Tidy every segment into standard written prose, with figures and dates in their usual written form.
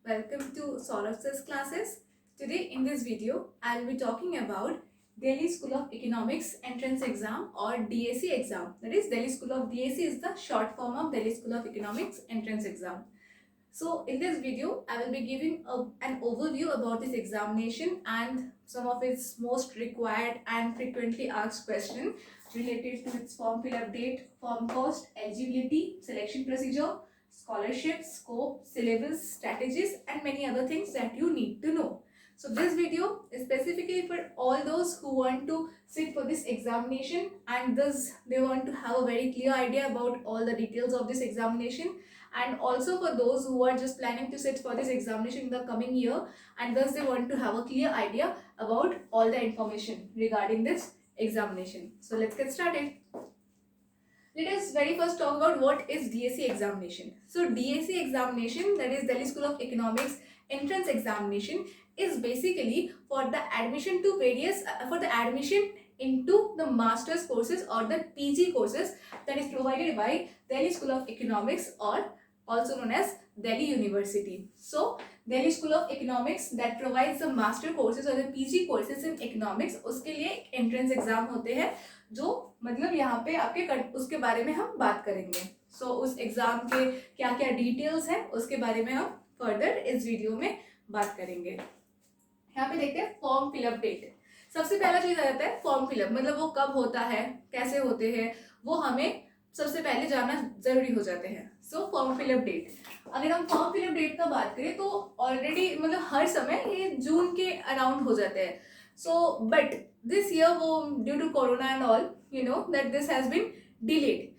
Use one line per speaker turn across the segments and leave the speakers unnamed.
welcome to Saurav's classes. Today in this video, I will be talking about Delhi School of Economics entrance exam or DSE exam. That is Delhi School of DSE is the short form of Delhi School of Economics entrance exam. So in this video, I will be giving an overview about this examination and some of its most required and frequently asked questions related to its form fill up date, form cost, eligibility, selection procedure, scholarship, scope, syllabus, strategies and many other things that you need to know. So this video is specifically for all those who want to sit for this examination and thus they want to have a very clear idea about all the details of this examination, and also for those who are just planning to sit for this examination in the coming year and thus they want to have a clear idea about all the information regarding this examination. So let's get started. Let us very first talk about what is DSE examination. So DSE examination, that is Delhi School of Economics entrance examination, is basically for the admission to various for the admission into the master's courses or the PG courses that is provided by Delhi School of Economics or also known as Delhi University. So Delhi School of Economics that provides the master courses or the PG courses in economics, उसके लिए एक entrance exam होते हैं जो मतलब यहाँ पे आपके उसके बारे में हम बात करेंगे. So उस एग्जाम के क्या क्या डिटेल्स हैं उसके बारे में हम फर्दर इस वीडियो में बात करेंगे. यहाँ पे देखते हैं फॉर्म फिलअप डेट. सबसे पहला चीज आ जाता है फॉर्म फिलअप, मतलब वो कब होता है, कैसे होते हैं, वो हमें सबसे पहले जानना जरूरी हो जाते हैं. सो फॉर्म फिलअप डेट, अगर हम फॉर्म फिलअप डेट का बात करें तो ऑलरेडी मतलब हर समय ये जून के अराउंड हो जाते हैं. सो बट दिस ईयर वो due to corona and all you know that this has been delayed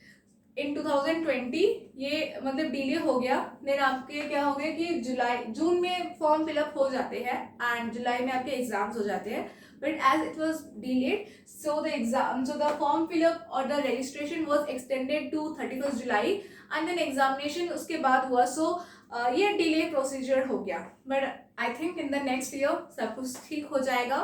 in 2020. ये मतलब डिले हो गया. देन आपके क्या हो गया कि जून में फॉर्म फिलअप हो जाते हैं एंड जुलाई में आपके एग्जाम्स हो जाते हैं. But as it was delayed, so the form fill up or the registration was extended to 31st July and then examination उसके बाद हुआ. So ये delay procedure हो गया. But I think in the next year सब कुछ ठीक हो जाएगा.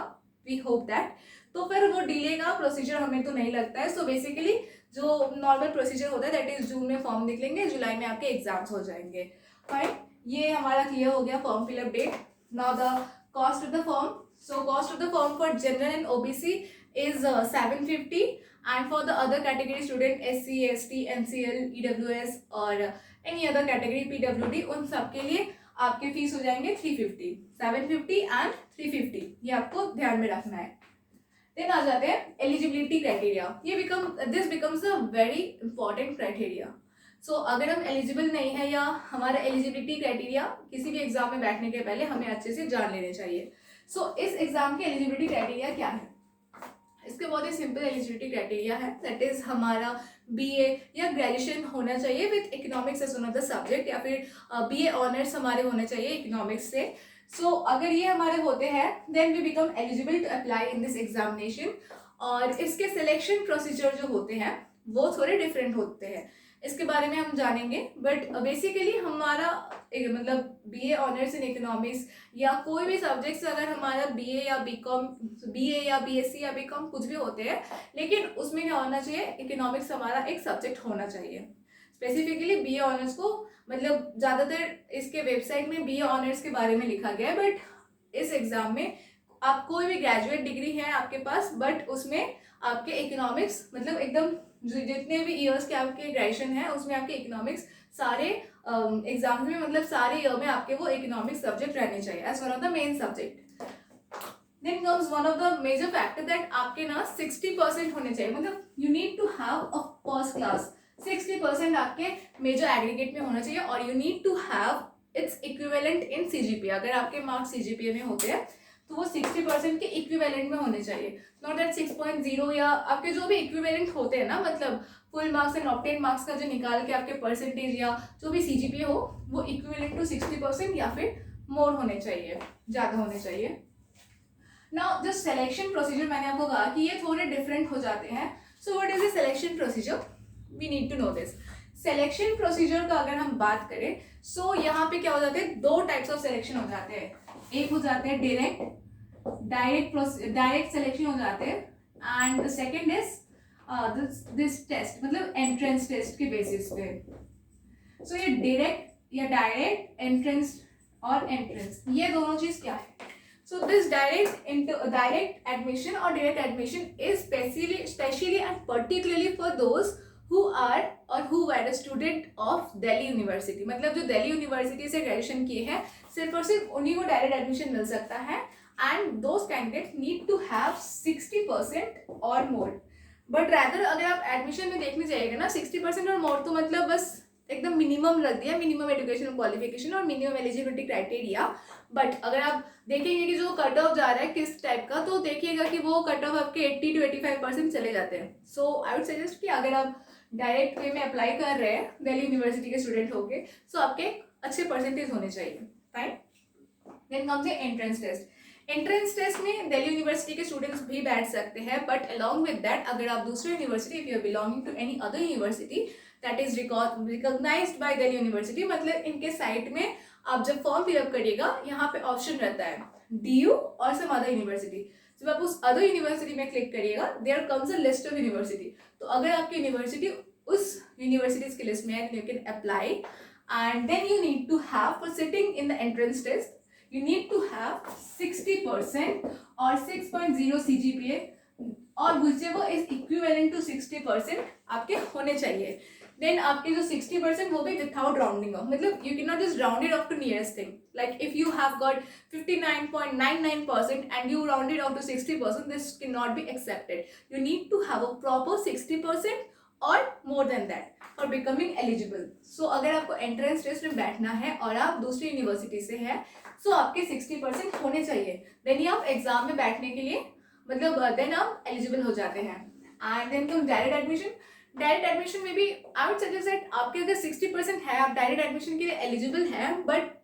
We hope that. तो फिर वो delay का procedure हमें तो नहीं लगता है. So basically जो normal procedure होता है that is जून में फॉर्म निकलेंगे, जुलाई में आपके एग्जाम्स हो जाएंगे. Fine. ये हमारा क्लियर हो गया form fill up date. Now the cost of the form. So cost of the form for general and OBC is 750 and for the other category student SC, ST, NCL, EWS और any other category PWD उन सब के लिए आपके fees हो जाएंगे 350, 750 and 350. ये आपको ध्यान में रखना है. देन आ जाते हैं एलिजिबिलिटी क्राइटेरिया. ये this becomes a very important criteria. So अगर हम एलिजिबल नहीं है या हमारा एलिजिबिलिटी क्राइटेरिया किसी भी एग्जाम में बैठने के पहले हमें अच्छे से जान लेने चाहिए. सो इस एग्जाम के एलिजिबिलिटी क्राइटेरिया क्या है? इसके बहुत ही सिंपल एलिजिबिलिटी क्राइटेरिया है. दैट इज हमारा बीए या ग्रेजुएशन होना चाहिए with economics as one of the subject या फिर बीए ऑनर्स हमारे होने चाहिए इकोनॉमिक्स से. सो अगर ये हमारे होते हैं then we become eligible to apply in this examination. और इसके सिलेक्शन प्रोसीजर जो होते हैं वो थोड़े डिफरेंट होते हैं, इसके बारे में हम जानेंगे. बट बेसिकली हमारा मतलब बीए ऑनर्स इन इकोनॉमिक्स या कोई भी सब्जेक्ट्स अगर हमारा बीए या बीकॉम, बीए या बीएससी या बीकॉम कुछ भी होते हैं, लेकिन उसमें क्या होना चाहिए, इकोनॉमिक्स हमारा एक सब्जेक्ट होना चाहिए. स्पेसिफिकली बीए ऑनर्स को मतलब ज़्यादातर इसके वेबसाइट में बीए ऑनर्स के बारे में लिखा गया है. बट इस एग्जाम में आप कोई भी ग्रेजुएट डिग्री है आपके पास बट उसमें आपके इकोनॉमिक्स मतलब एकदम जितने भी ईयर्स के आपके ग्रेजुएशन है उसमें आपके इकोनॉमिक्स सारे एग्जाम्स में मतलब सारे ईयर में आपके वो इकोनॉमिक्स सब्जेक्ट रहने चाहिए as one of the main subject. Then comes one of the major factor that आपके ना 60% होने चाहिए. मतलब you need to have a first class. 60% आपके मेजर एग्रीगेट में होना चाहिए और you need to have its equivalent in CGPA. अगर आपके मार्क्स सीजीपीए में होते हैं तो वो 60% के इक्विवेलेंट में होने चाहिए. नॉट दैट 6.0 या आपके जो भी इक्विवेलेंट होते हैं ना, मतलब full marks and obtain marks का जो निकाल के आपके परसेंटेज या जो भी सीजीपीए हो वो इक्विवेलेंट टू 60% या फिर मोर होने चाहिए, ज़्यादा होने चाहिए. नाउ जो सिलेक्शन प्रोसीजर मैंने आपको कहा कि ये थोड़े डिफरेंट हो जाते हैं. So what is the selection procedure? We need to know this. Selection procedure का अगर हम बात करें सो यहाँ पे क्या हो जाते हैं, दो टाइप्स ऑफ सिलेक्शन हो जाते हैं. एक हो जाते हैं डायरेक्ट सिलेक्शन हो जाते हैं and the second is this test मतलब एंट्रेंस टेस्ट के बेसिस पे. सो ये डायरेक्ट या डायरेक्ट एंट्रेंस और एंट्रेंस, ये दोनों चीज क्या है? सो दिस डायरेक्ट एडमिशन और direct admission is specially and particularly for those who are और who were a student of Delhi university, मतलब जो दिल्ली यूनिवर्सिटी से ग्रेजुएशन किए हैं सिर्फ और सिर्फ उन्हीं को डायरेक्ट एडमिशन मिल सकता है, and those candidate need to have 60% और मोर। बट रैदर अगर आप एडमिशन में देखने जाइएगा ना 60% और मोर तो मतलब बस एकदम मिनिमम रख दिया, मिनिमम एजुकेशन क्वालिफिकेशन और मिनिमम एलिजिबिलिटी क्राइटेरिया। बट अगर आप देखेंगे कि जो कट ऑफ जा रहा है किस टाइप का, तो देखिएगा कि वो कट ऑफ आपके 80 to 85% चले जाते हैं। सो आई वुड सजेस्ट कि अगर आप डायरेक्ट वे में अप्लाई कर रहे हैं दिल्ली यूनिवर्सिटी के स्टूडेंट होके, सो आपके अच्छे परसेंटेज होने चाहिए। Fine, then comes the entrance test. Entrance test में दिल्ली यूनिवर्सिटी के स्टूडेंट्स भी बैठ सकते हैं, बट अलॉन्ग विद दैट अगर आप दूसरे university, if you are belonging to any other university that is recognised by Delhi university, मतलब इनके साइट में आप जब फॉर्म फिलअप करिएगा यहाँ पे ऑप्शन रहता है DU और सम अदर यूनिवर्सिटी। जब आप उस अदर यूनिवर्सिटी में क्लिक करिएगा there comes a list of university, तो अगर आपकी यूनिवर्सिटी उस यूनिवर्सिटीज की लिस्ट में है you can apply, and then you need to have for sitting in the entrance test you need to have 60% or 6.0 CGPA और whichever is equivalent to 60% आपके होने चाहिए। देन आपके जो 60% वो भी विदाउट राउंडिंग ऑफ, मतलब you can not just round it off to nearest thing, like if you have got 59.99% and you rounded off to 60%, this can not be accepted. You need to have a proper 60% और more than that for becoming eligible. So अगर आपको entrance test में बैठना है और आप दूसरी university से है, सो आपके 60% होने चाहिए, देन ही आप एग्जाम में बैठने के लिए मतलब देन आप एलिजिबल हो जाते हैं। And then come direct admission. Direct admission में भी आई वुड सजेस्ट दैट आपके अगर 60% है, आप डायरेक्ट एडमिशन के लिए एलिजिबल हैं, बट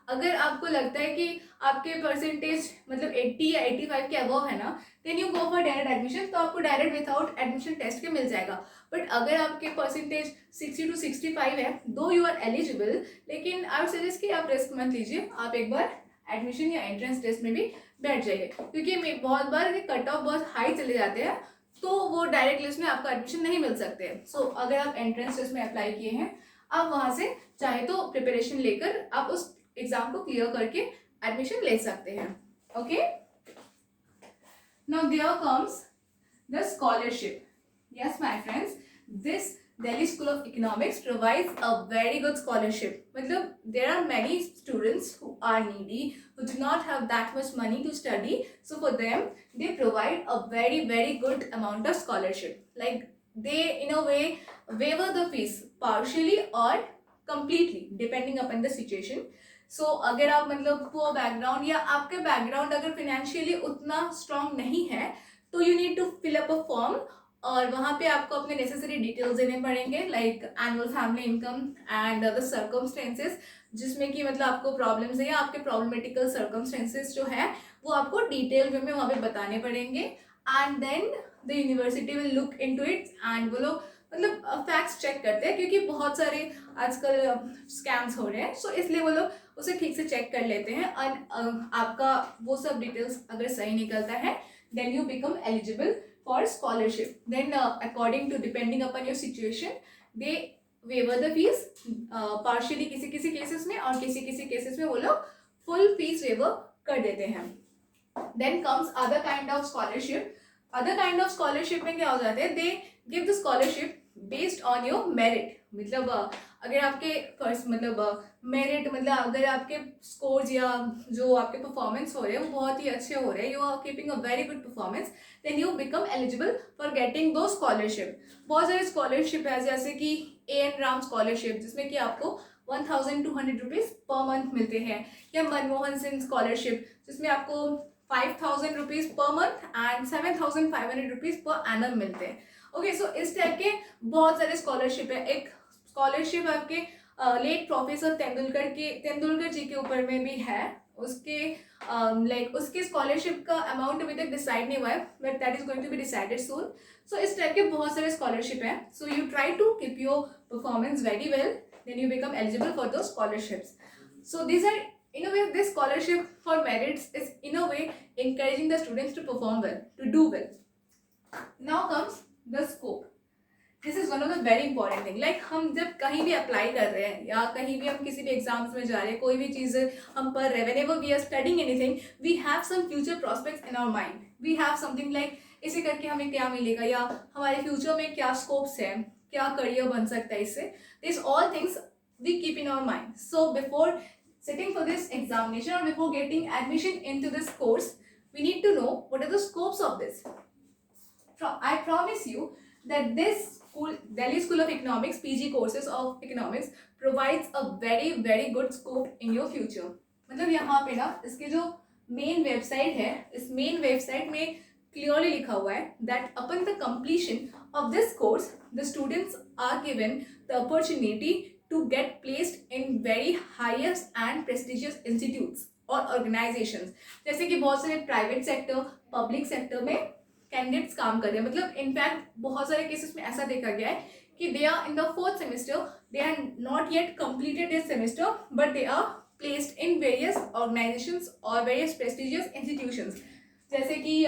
अगर आपको लगता है कि आपके परसेंटेज मतलब 80 या 85 के अबव है ना, then you go for direct admission, तो आपको डायरेक्ट विदाउट एडमिशन टेस्ट के मिल जाएगा। बट अगर आपके परसेंटेज 60 to 65 है, दो यू आर एलिजिबल, लेकिन आई वुड सजेस्ट कि आप रिस्क मत लीजिए, आप एक बार एडमिशन या एंट्रेंस टेस्ट में भी बैठ जाइए, क्योंकि बहुत बार कट ऑफ बहुत हाई चले जाते हैं, तो वो डायरेक्ट लिस्ट में आपको एडमिशन नहीं मिल सकते हैं। सो अगर आप एंट्रेंस टेस्ट में अप्लाई किए हैं, आप वहाँ से चाहे तो प्रिपरेशन लेकर आप उस एग्जाम को क्लियर करके एडमिशन ले सकते हैं। Okay, now there comes the scholarship. Yes my friends, this Delhi School of Economics provides a very good scholarship. मतलब there are many students who are needy, who do not have that much money to study. So for them, they provide a very good amount of scholarship. Like they in a way waiver the fees partially or completely depending upon the situation. So अगर आप मतलब poor background या आपके background अगर financially उतना strong नहीं है, तो you need to fill up a form और वहाँ पे आपको अपने नेसेसरी डिटेल्स देने पड़ेंगे, like annual family income and the circumstances, जिसमें कि मतलब आपको प्रॉब्लम्स है या आपके प्रॉब्लमेटिकल सर्कमस्टेंसेस जो है वो आपको डिटेल वे में वहाँ पे बताने पड़ेंगे, and then the university will look into it, and वो लोग मतलब फैक्ट्स चेक करते हैं, क्योंकि बहुत सारे आजकल स्कैम्स हो रहे हैं, सो इसलिए वो लोग उसे ठीक से चेक कर लेते हैं, और आपका वो सब डिटेल्स अगर सही निकलता है then you become eligible for scholarship. Then according to depending upon your situation, they waiver the fees partially किसी केसेस में, और किसी केसेस में वो लोग full fees waiver कर देते हैं। Then comes other kind of scholarship. Other kind of scholarship में क्या हो जाता है, they give the scholarship based on your merit. मतलब अगर आपके फर्स्ट मतलब मेरिट मतलब अगर आपके स्कोर्स या जो आपके परफॉर्मेंस हो रहे हैं वो बहुत ही अच्छे हो रहे हैं, you are keeping a very good performance, then you become eligible for getting दो स्कॉलरशिप। बहुत सारे स्कॉलरशिप है, जैसे कि AN राम स्कॉलरशिप जिसमें कि आपको 1200 रुपीज़ पर मंथ मिलते हैं, या मनमोहन सिंह स्कॉलरशिप जिसमें आपको 5000 rupees per month and 7500 rupees per annum मिलते हैं। ओके, सो इस टाइप के बहुत सारे स्कॉलरशिप है। एक स्कॉलरशिप आपके लेट प्रोफेसर तेंदुलकर जी के ऊपर में भी है, उसके लाइक उसके स्कॉलरशिप का अमाउंट अभी तक डिसाइड नहीं हुआ है, but that is going to be decided soon. So इस टाइप के बहुत सारे स्कॉलरशिप हैं, so you try to keep your performance very well, then you become eligible for दो scholarships. So this are in a way this scholarship for merits is in a way encouraging the students to perform well, to do well. Now comes the scope. This is one of the very important thing. Like हम जब कहीं भी apply कर रहे हैं या कहीं भी हम किसी भी एग्जाम्स में जा रहे हैं, कोई भी चीज़ हम पढ़ रहे हैं, whenever we are studying anything, we have some future prospects in our mind, we have something like इसे करके हमें क्या मिलेगा या हमारे फ्यूचर में क्या स्कोप्स है, क्या करियर बन सकता है इससे। This all things we keep in our mind. So before sitting for this examination or before getting admission into this course, we need to know what are the scopes of this. I promise you that this school, Delhi School of Economics, PG courses of economics, provides a very very good scope in your future. मतलब यहाँ पे ना इसके जो main website है, इस main website में clearly लिखा हुआ है that upon the completion of this course, the students are given the opportunity to get placed in very highest and prestigious institutes और organizations। जैसे कि बहुत सारे प्राइवेट सेक्टर, पब्लिक सेक्टर में कैंडिडेट्स काम कर रहे हैं। मतलब इनफैक्ट बहुत सारे केसेस में ऐसा देखा गया है कि they are in the 4th semester, they are not yet completed this semester, but they are placed in various organisations और वेरियस प्रेस्टिजियस इंस्टीट्यूशंस, जैसे कि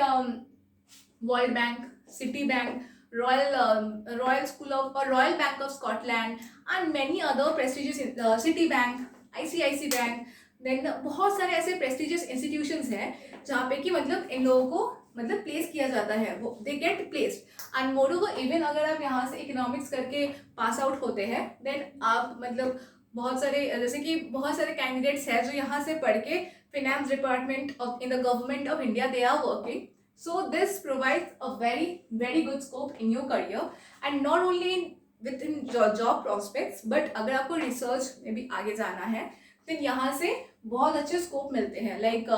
World Bank, Citibank, Royal School of or Royal Bank of Scotland and many other prestigious City Bank, ICICI Bank, then बहुत सारे ऐसे prestigious institutions हैं जहाँ पे कि मतलब इन लोगों को मतलब प्लेस किया जाता है, वो they get placed. And moreover even अगर आप यहाँ से इकोनॉमिक्स करके पास आउट होते हैं देन आप मतलब बहुत सारे जैसे कि बहुत सारे कैंडिडेट्स हैं जो यहाँ से पढ़ के finance department of in the government of India they are working. So this provides a very very good scope in your career and not only within job prospects but अगर आपको research में भी आगे जाना है then यहाँ से बहुत अच्छे स्कोप मिलते हैं। Like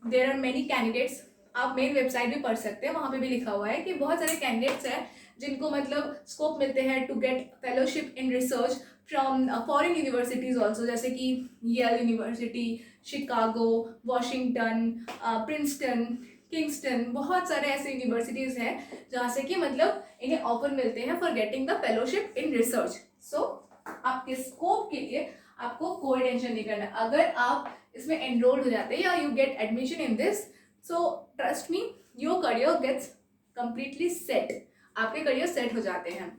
there are many candidates, आप मेन वेबसाइट भी पढ़ सकते हैं, वहाँ पे भी लिखा हुआ है कि बहुत सारे कैंडिडेट्स हैं जिनको मतलब स्कोप मिलते हैं to get fellowship in research from foreign universities also, जैसे कि Yale University, Chicago, Washington, Princeton, Kingston, बहुत सारे ऐसे यूनिवर्सिटीज़ हैं जहाँ से कि मतलब इन्हें ऑफर मिलते हैं for getting the fellowship in research. So आपके स्कोप के लिए आपको कोई टेंशन नहीं करना। अगर आप इसमें एनरोल हो जाते हैं या you get admission in this, so trust me your career gets completely set, आपके करियर सेट हो जाते हैं।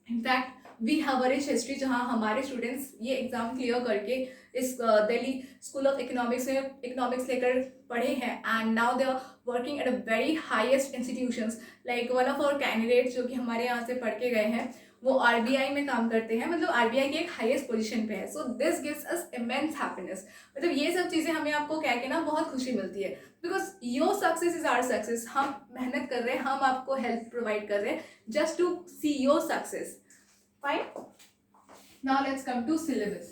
In fact we have a rich history जहाँ हमारे स्टूडेंट्स ये एग्ज़ाम क्लियर करके इस दिल्ली स्कूल ऑफ इकोनॉमिक्स में इकोनॉमिक्स लेकर पढ़े हैं and now they are working at a very highest institutions. Like one of our candidates जो कि हमारे यहाँ से पढ़ के गए हैं वो आरबीआई में काम करते हैं, मतलब आरबीआई की एक हाईएस्ट पोजीशन पे है। So this gives us immense happiness. मतलब ये सब चीज़ें हमें आपको कह के ना बहुत खुशी मिलती है because your success is our success. हम मेहनत कर रहे हैं, हम आपको हेल्प प्रोवाइड कर रहे हैं just to see your success. Fine. Now let's come to syllabus.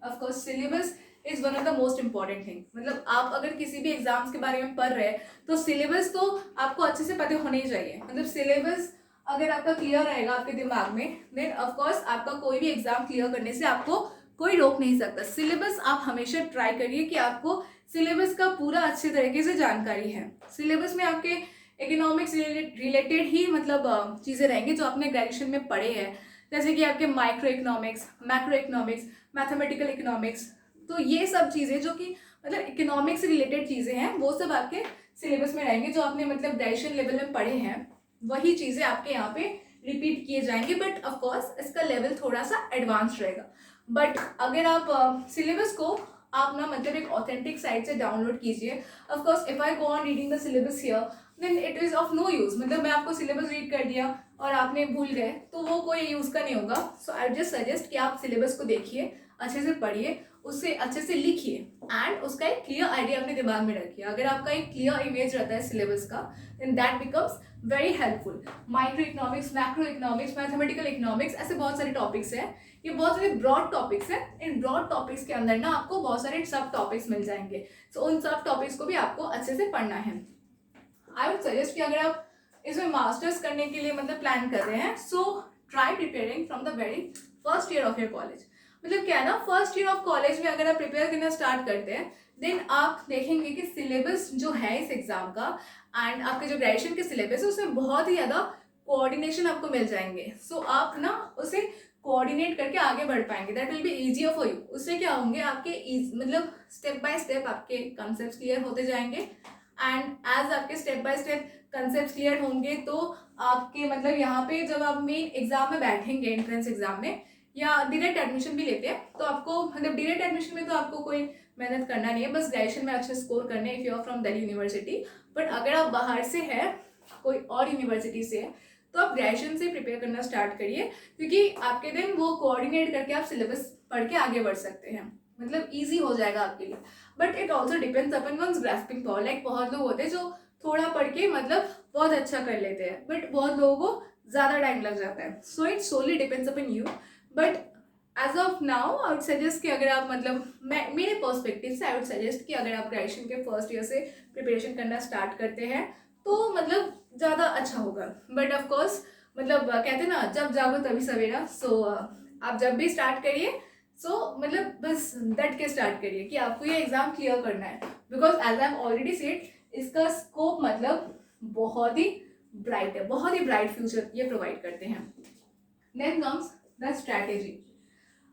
Of course, syllabus is one of the most important thing. मतलब आप अगर किसी भी एग्जाम्स के बारे में पढ़ रहे हैं तो सिलेबस तो आपको अच्छे से पता होने ही चाहिए। मतलब सिलेबस अगर आपका क्लियर रहेगा आपके दिमाग में देन ऑफ कोर्स आपका कोई भी एग्जाम क्लियर करने से आपको कोई रोक नहीं सकता। सिलेबस आप हमेशा ट्राई करिए कि आपको सिलेबस का पूरा अच्छे तरीके से जानकारी है। सिलेबस में आपके इकोनॉमिक्स रिलेटेड ही मतलब चीज़ें रहेंगी जो आपने ग्रेजुएशन में पढ़े हैं, जैसे कि आपके micro economics, macro economics, mathematical economics. तो ये सब चीज़ें जो कि मतलब इकोनॉमिक्स से रिलेटेड चीज़ें हैं वो सब आपके सिलेबस में रहेंगे। जो आपने मतलब ग्रेजुएशन लेवल में पढ़े हैं वही चीज़ें आपके यहाँ पे रिपीट किए जाएंगे, बट ऑफकोर्स इसका लेवल थोड़ा सा एडवांस रहेगा। बट अगर आप सिलेबस को आप ना मतलब एक ऑथेंटिक साइट से डाउनलोड कीजिए। Of course if I go on reading the syllabus here then it is of no use. मतलब मैं आपको सिलेबस रीड कर दिया और आपने भूल गए तो वो कोई यूज़ का नहीं होगा। सो आई जस्ट सजेस्ट कि आप सिलेबस को देखिए, अच्छे से पढ़िए, उससे अच्छे से लिखिए एंड उसका एक क्लियर आइडिया अपने दिमाग में रखिए। अगर आपका एक क्लियर इमेज रहता है सिलेबस का then that becomes very helpful. Micro economics, macro economics, mathematical economics, ऐसे बहुत सारे टॉपिक्स हैं। ये बहुत सारे ब्रॉड टॉपिक्स हैं। इन ब्रॉड टॉपिक्स के अंदर ना आपको बहुत सारे सब टॉपिक्स मिल जाएंगे। सो उन सब टॉपिक्स को भी आपको अच्छे से पढ़ना है। आई वुड सजेस्ट कि अगर आप इसमें मास्टर्स करने के लिए मतलब प्लान कर रहे हैं so try preparing from the very first year of your college. मतलब क्या है ना, फर्स्ट ईयर ऑफ कॉलेज में अगर आप प्रिपेयर करना स्टार्ट करते हैं देन आप देखेंगे कि सिलेबस जो है इस एग्जाम का एंड आपके जो ग्रेजुएशन के सिलेबस है उसमें बहुत ही ज़्यादा कोऑर्डिनेशन आपको मिल जाएंगे। सो आप ना उसे कोऑर्डिनेट करके आगे बढ़ पाएंगे। That will be easier for you. उससे क्या होंगे आपके मतलब स्टेप बाय स्टेप आपके कॉन्सेप्ट्स क्लियर होते जाएंगे एंड एज आपके step by step concept clear होंगे तो आपके मतलब यहाँ पे जब आप मेन एग्जाम में बैठेंगे, एंट्रेंस एग्जाम में या डायरेक्ट एडमिशन भी लेते हैं तो आपको मतलब डायरेक्ट एडमिशन में तो आपको कोई मेहनत करना नहीं है, बस ग्रेजुएशन में अच्छे स्कोर करने if you are from Delhi University. But अगर आप बाहर से है, कोई और यूनिवर्सिटी से है, तो आप ग्रेजुएशन से प्रिपेयर करना स्टार्ट करिए, क्योंकि आपके दिन वो कोऑर्डिनेट करके आप सिलेबस पढ़ के आगे बढ़ सकते हैं, मतलब ईजी हो जाएगा आपके लिए। But it also depends upon one's grasping power. Like बहुत लोग होते हैं जो थोड़ा पढ़ के मतलब बहुत अच्छा कर लेते हैं, बट बहुत लोगों को ज़्यादा टाइम लग जाता है। So it solely depends upon you. But as of now I would suggest कि अगर आप मतलब मेरे पर्सपेक्टिव से आई वुड सजेस्ट कि अगर आप ग्रेजुएशन के फर्स्ट ईयर से प्रिपरेशन करना स्टार्ट करते हैं तो मतलब ज़्यादा अच्छा होगा। बट ऑफकोर्स मतलब कहते हैं ना, जब जागो तभी सवेरा। सो आप जब भी स्टार्ट करिए मतलब बस डट के स्टार्ट करिए कि आपको ये एग्ज़ाम क्लियर करना है, because as I am already said इसका स्कोप मतलब बहुत ही ब्राइट है, बहुत ही ब्राइट फ्यूचर ये प्रोवाइड करते हैं। Then comes the strategy.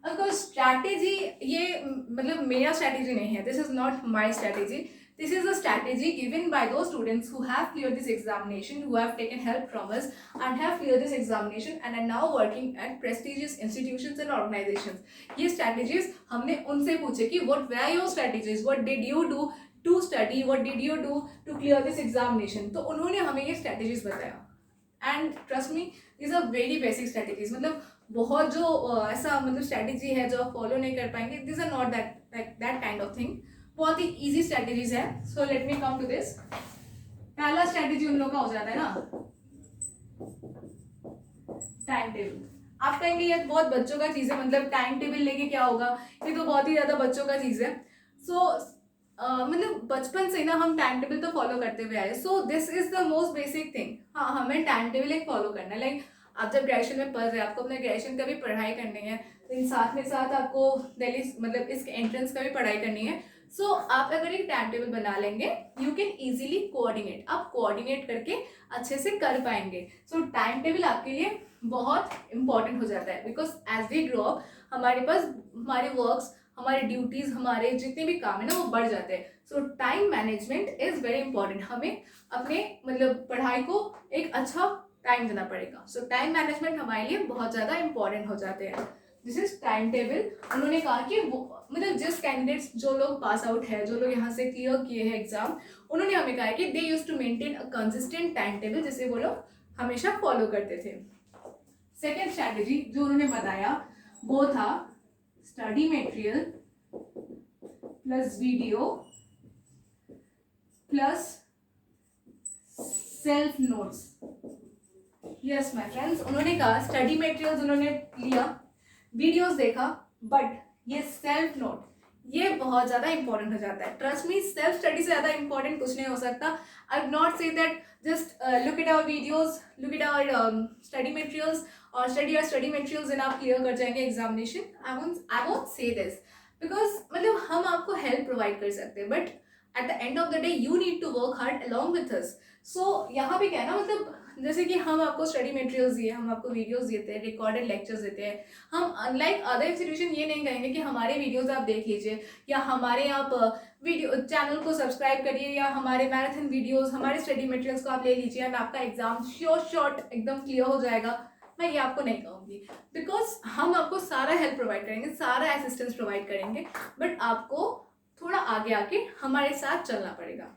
अगर स्ट्रैटेजी ये मतलब मेरा स्ट्रैटेजी नहीं है, this is not my strategy, this is a strategy given by those students who have cleared this examination, who have taken help from us and have cleared this examination and are now working at prestigious institutions and organizations. ये strategies हमने उनसे पूछे कि what were your strategies, what did you do to study, what did you do to clear this examination, तो उन्होंने हमें ये strategies बताया। And trust me these are very basic strategies, मतलब बहुत जो ऐसा मतलब strategy है जो आप फॉलो नहीं कर पाएंगे, these are not that kind of thing, बहुत ही इजी स्ट्रैटेजीज है। So let me come to this. पहला स्ट्रैटेजी उन लोगों का हो जाता है ना टाइम टेबल। आप कहेंगे ये बहुत बच्चों का चीज है, मतलब टाइम टेबल लेके क्या होगा, ये तो बहुत ही ज्यादा बच्चों का चीज है। सो मतलब बचपन से ना हम टाइम टेबल तो फॉलो करते हुए आए, so this is the most basic thing. हाँ, हमें टाइम टेबल एक फॉलो करना है। लाइक आप जब ग्रेजुएशन में पढ़ रहे हैं, आपको अपने ग्रेजुएशन का भी पढ़ाई करनी है, तो साथ में साथ आपको दिल्ली मतलब इसके एंट्रेंस का भी पढ़ाई करनी है। सो आप अगर एक टाइम टेबल बना लेंगे, यू कैन ईजिली कोऑर्डिनेट, आप कोऑर्डिनेट करके अच्छे से कर पाएंगे। सो टाइम टेबल आपके लिए बहुत इंपॉर्टेंट हो जाता है, because as we grow up हमारे पास हमारे वर्क्स, हमारे ड्यूटीज, हमारे जितने भी काम है ना वो बढ़ जाते हैं। सो time management is very important. हमें अपने मतलब पढ़ाई को एक अच्छा टाइम देना पड़ेगा। सो टाइम मैनेजमेंट हमारे लिए बहुत ज़्यादा इंपॉर्टेंट हो जाते हैं। This is time table. उन्होंने कहा कि मतलब जिस कैंडिडेट्स, जो लोग पास आउट है, जो लोग यहाँ से क्लियर किए हैं एग्जाम, उन्होंने हमें कहा है कि they use to maintain a consistent time table, जिसे वो लोग हमेशा फॉलो करते थे। सेकेंड स्ट्रैटेजी जो उन्होंने बताया वो था study material plus video plus self notes. Yes my friends, उन्होंने कहा स्टडी मटेरियल्स उन्होंने लिया, वीडियोस देखा, बट ये सेल्फ नोट ये बहुत ज़्यादा इंपॉर्टेंट हो जाता है। ट्रस्ट मी, सेल्फ स्टडी से ज़्यादा इंपॉर्टेंट कुछ नहीं हो सकता। I would not say that just look at our videos, look at our study materials और स्टडी मटेरियल्स एंड आप क्लियर कर जाएंगे examination. I won't say this, because मतलब हम आपको हेल्प प्रोवाइड कर सकते हैं, but at the end of the day you need to work hard along with us. So यहाँ पे क्या है ना, मतलब जैसे कि हम आपको स्टडी मटेरियल्स दिए, हम आपको वीडियोस देते हैं, रिकॉर्डेड लेक्चर्स देते हैं। हम अनलाइक अदर इंस्टीट्यूशन ये नहीं कहेंगे कि हमारे वीडियोस आप देख लीजिए या हमारे आप वीडियो चैनल को सब्सक्राइब करिए या हमारे मैराथन वीडियोस, हमारे स्टडी मटेरियल्स को आप ले लीजिए एंड आपका एग्जाम शॉर्ट एकदम क्लियर हो जाएगा। मैं ये आपको नहीं कहूँगी, बिकॉज हम आपको सारा हेल्प प्रोवाइड करेंगे, सारा असिस्टेंस प्रोवाइड करेंगे, बट आपको थोड़ा आगे आके हमारे साथ चलना पड़ेगा,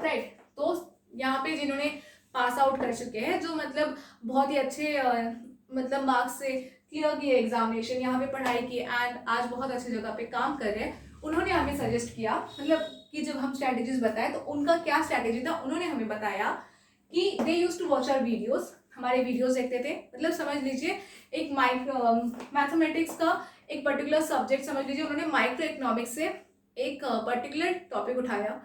राइट। तो यहाँ पे जिन्होंने पास आउट कर चुके हैं, जो मतलब बहुत ही अच्छे मतलब मार्क्स से क्लियर किए एग्जामिनेशन, यहाँ पे पढ़ाई की एंड आज बहुत अच्छी जगह पे काम कर रहे हैं, उन्होंने हमें सजेस्ट किया मतलब कि जब हम स्ट्रैटेजीज बताए तो उनका क्या स्ट्रैटेजी था। उन्होंने हमें बताया कि they use to watch our videos, हमारे वीडियोस देखते थे। मतलब समझ लीजिए एक मैथमेटिक्स का एक पर्टिकुलर सब्जेक्ट समझ लीजिए, उन्होंने माइक्रो इकोनॉमिक्स से एक पर्टिकुलर टॉपिक उठाया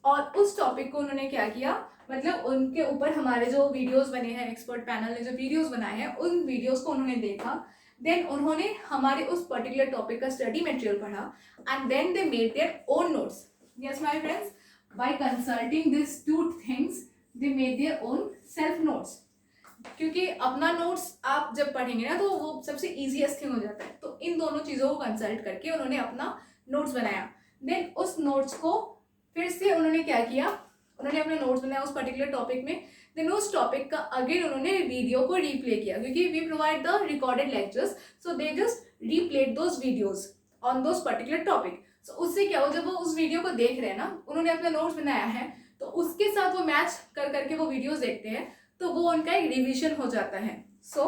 और उस टॉपिक को उन्होंने क्या किया, मतलब उनके ऊपर हमारे जो वीडियोस बने हैं, एक्सपर्ट पैनल ने जो वीडियोस बनाए हैं, उन वीडियोस को उन्होंने देखा, देन उन्होंने हमारे उस पर्टिकुलर टॉपिक का स्टडी मटेरियल पढ़ा and then they made their own notes. Yes my friends, by consulting this two things they made their own self notes. क्योंकि अपना नोट्स आप जब पढ़ेंगे ना तो वो सबसे ईजीएस्ट थिंग हो जाता है, तो इन दोनों चीज़ों को कंसल्ट करके उन्होंने अपना नोट्स बनाया। देन उस नोट्स को फिर से उन्होंने क्या किया, उन्होंने अपना नोट्स बनाया उस पर्टिकुलर टॉपिक में, देन उस टॉपिक का अगेन उन्होंने वीडियो को रीप्ले किया, क्योंकि we provide the recorded lectures, so they just replayed those videos on those particular topic. So उससे क्या हो, जब वो उस वीडियो को देख रहे हैं ना, उन्होंने अपना नोट्स बनाया है, तो उसके साथ वो मैच कर करके वो वीडियोज देखते हैं, तो वो उनका एक रिविजन हो जाता है। सो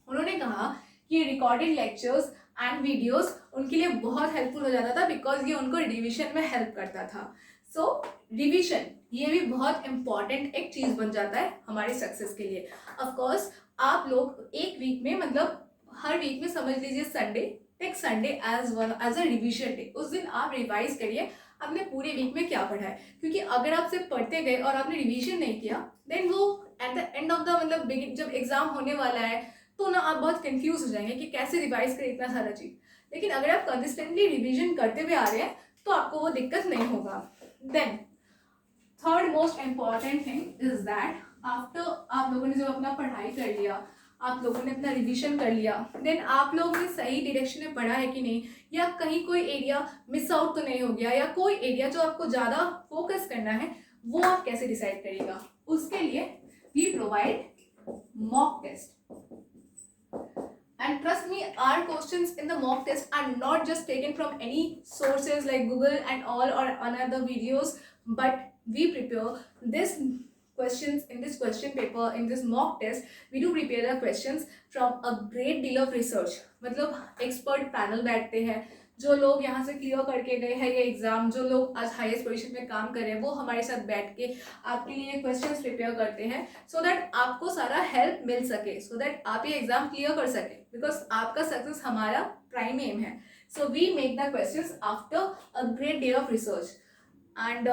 उन्होंने कहा कि रिकॉर्डेड लेक्चर्स एंड वीडियोस उनके लिए बहुत हेल्पफुल हो जाता था, बिकॉज ये उनको रिविजन में हेल्प करता था। सो रिविजन ये भी बहुत इंपॉर्टेंट एक चीज़ बन जाता है हमारी सक्सेस के लिए। ऑफकोर्स आप लोग एक वीक में, मतलब हर वीक में समझ लीजिए Sunday, take Sunday as a revision day. उस दिन आप रिवाइज करिए आपने पूरे वीक में क्या पढ़ा है, क्योंकि अगर आप सिर्फ पढ़ते गए और आपने रिविजन नहीं किया, देन वो eight the end of the, मतलब जब एग्जाम होने वाला है तो ना आप बहुत कंफ्यूज हो जाएंगे कि कैसे रिवाइज करें इतना सारा चीज़। लेकिन अगर आप कंसिस्टेंटली रिविजन करते हुए आ रहे हैं तो आपको वो दिक्कत नहीं होगा। Then third most important thing is that after आप लोगों ने जब अपना पढ़ाई कर लिया, आप लोगों ने अपना रिवीजन कर लिया, देन आप लोगों ने सही डायरेक्शन में पढ़ा है कि नहीं, या कहीं कोई एरिया मिस आउट तो नहीं हो गया, या कोई एरिया जो आपको ज़्यादा फोकस करना है वो आप कैसे डिसाइड करिएगा। उसके लिए we provide mock test, and trust me, our questions in the mock test are not just taken from any sources like Google and all or another videos, but we prepare this questions in this question paper, in this mock test we do prepare the questions from a great deal of research। मतलब expert panel बैठते हैं, जो लोग यहाँ से clear करके गए हैं ये एग्जाम, जो लोग आज हाईएस्ट पोजीशन में काम कर रहे हैं, वो हमारे साथ बैठ के आपके लिए क्वेश्चंस प्रिपेयर करते हैं, सो दैट आपको सारा हेल्प मिल सके, सो दैट आप ये एग्जाम क्लियर कर सके, बिकॉज आपका सक्सेस हमारा प्राइम एम है। So we make the questions after a great deal of research, and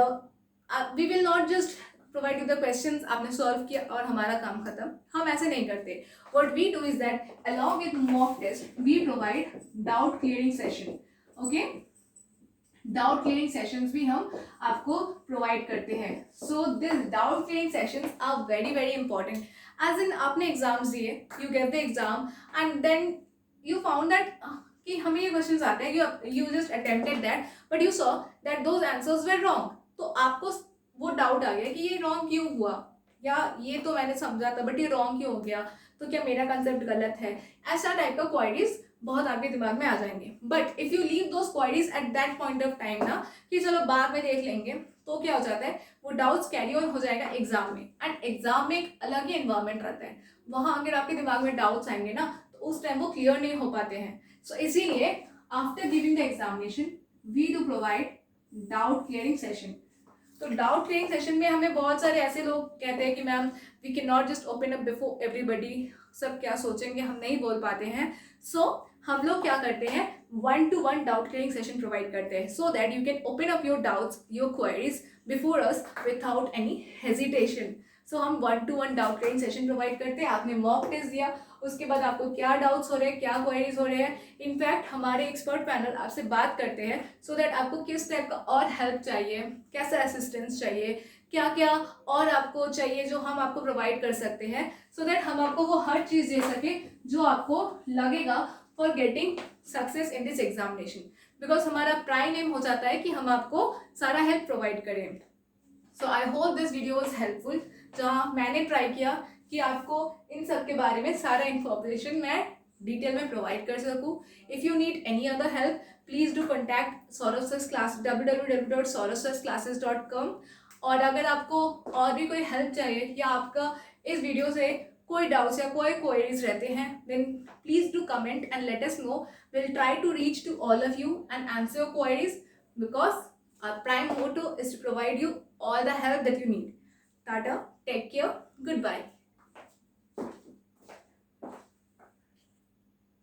we will not just provide you the questions, आपने सॉल्व किया और हमारा काम खत्म, हम ऐसे नहीं करते। What we do is that along with mock test we provide doubt clearing session. Okay, doubt clearing sessions भी हम आपको प्रोवाइड करते हैं। So this doubt clearing sessions are very very important, as इन आपने एग्जाम्स दिए, you gave the exam and then you found that कि हमें ये क्वेश्चंस आते हैं, you just attempted that but you saw that those answers were wrong, तो आपको वो डाउट आ गया कि ये रॉन्ग क्यों हुआ, या ये तो मैंने समझा था बट ये रॉन्ग क्यों हो गया, तो क्या मेरा कंसेप्ट गलत है, ऐसा टाइप का क्वारीज बहुत आपके दिमाग में आ जाएंगे। But if you leave those queries at that point of time ना, कि चलो बाद में देख लेंगे, तो क्या हो जाता है वो डाउट्स कैरी ऑन हो जाएगा एग्जाम में, एंड एग्जाम में एक अलग ही एनवायरमेंट रहता है, वहाँ अगर आपके दिमाग में डाउट्स आएंगे ना तो उस टाइम वो क्लियर नहीं हो पाते हैं। सो इसीलिए after giving the examination we do provide doubt clearing session. तो डाउट क्लियरिंग सेशन में हमें बहुत सारे ऐसे लोग कहते हैं कि ma'am we can not just open up before everybody, सब क्या सोचेंगे, हम नहीं बोल पाते हैं। सो हम लोग क्या करते हैं, 1-to-1 doubt clearing session provide करते हैं, so that you can open up your doubts, your queries before us without any hesitation. So हम 1-to-1 doubt clearing session provide करते हैं। आपने मॉक टेस्ट दिया, उसके बाद आपको क्या डाउट्स हो रहे हैं, क्या क्वेरीज हो रहे हैं, इनफैक्ट हमारे एक्सपर्ट पैनल आपसे बात करते हैं, सो दैट आपको किस टाइप का और हेल्प चाहिए, कैसा असिस्टेंस चाहिए, क्या क्या और आपको चाहिए जो हम आपको प्रोवाइड कर सकते हैं, सो दैट हम आपको वो हर चीज़ दे सके जो आपको लगेगा for getting success in this examination, because हमारा प्राइम एम हो जाता है कि हम आपको सारा हेल्प प्रोवाइड करें। So I hope this video was helpful, जहाँ मैंने ट्राई किया कि आपको इन सब के बारे में सारा इन्फॉर्मेशन मैं डिटेल में प्रोवाइड कर सकूँ। If you need any other help please do contact Saurabh sir's class www.saurabhsarclasses.com। और अगर आपको और भी कोई हेल्प चाहिए या आपका इस वीडियो से कोई डाउट्स या कोई क्वेरीज रहते हैं, then please do comment and let us know, will try to reach to all of you and answer your queries, because our prime motto is to provide you all the help that you need. Tata, take care, goodbye.